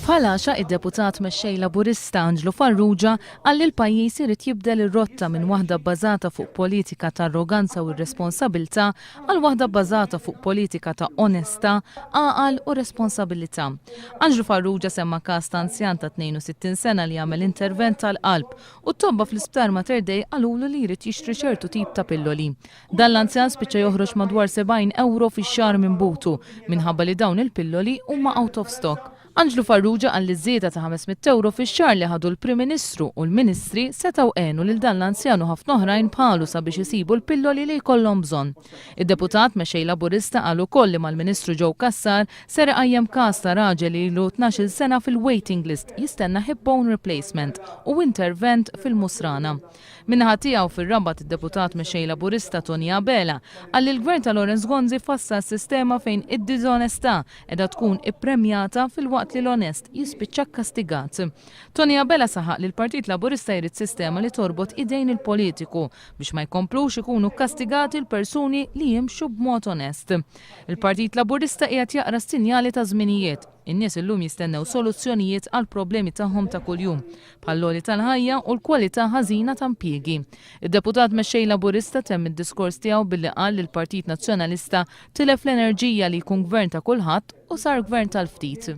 F'Ħalaxa id-deputat mexxej Laburista Anġlu Farrugia qal li l-pajjiż irid jibdel ir-rotta minn waħda bbażata fuq politika ta' arroganza u irresponsabilità għal waħda bbażata fuq politika ta' onestà, għaqal u responsabilità. Anġlu Farrugia semma każ ta' anzjan ta' 62 sena li jagħmel intervent tal-qalb u tobba fl-isptar Mater Dei qalulu li jrid jixtri ċertu tip ta' pilloli. Dan l-anzjan spiċċa joħroġ madwar 70 euro fix-xahar minn butu minħabba li dawn il-pilloli huma out of stock. Anġlu Farrugia qal li żieda ta' 500 euro fix-xahar li ħadu l-Prim Ministru u l-Ministri setgħu għenu lil dan l-anzjan u ħafna oħrajn bħalu sabiex isibu l-pilloli li jkollhom bżonn. Id-deputat mexxej Laburista qal ukoll li mal-Ministru Joe Cassar ser iqajjem każ ta' raġel li ilu 12 sena fil-waiting list jistenna hip bone replacement u intervent fil-Musrana. Minnaħa tiegħu fir-Rabat id-deputat mexxej Laburista Tony Abela qal li l-Gvern ta' Lawrence Ghanzi fassa s-sistema fejn id-diżonestà qiegħda tkun ippremjata fil-waqt li l-onest jispiċċa kastigat. Tony Abela saħaq li l-Partit Laburista jrid sistema li torbot idejn il-politiku biex ma jkomplux ikunu kastigati l-persuni li jimxu b'mod onest. Il-Partit Laburista qiegħed jaqra sinjali ta' żminijiet. In-nies illum jistennew soluzzjonijiet għal problemi tagħhom ta' kuljum, bħall-għoli tal-ħajja u l-kwalità ħażina ta' impjiegi. Id-deputat mexxej Laburista temm id-diskors tiegħu billi qal li l-Partit Nazzjonalista tilef l-enerġija li jkun gvern ta' kulħadd u sar gvern tal-ftit.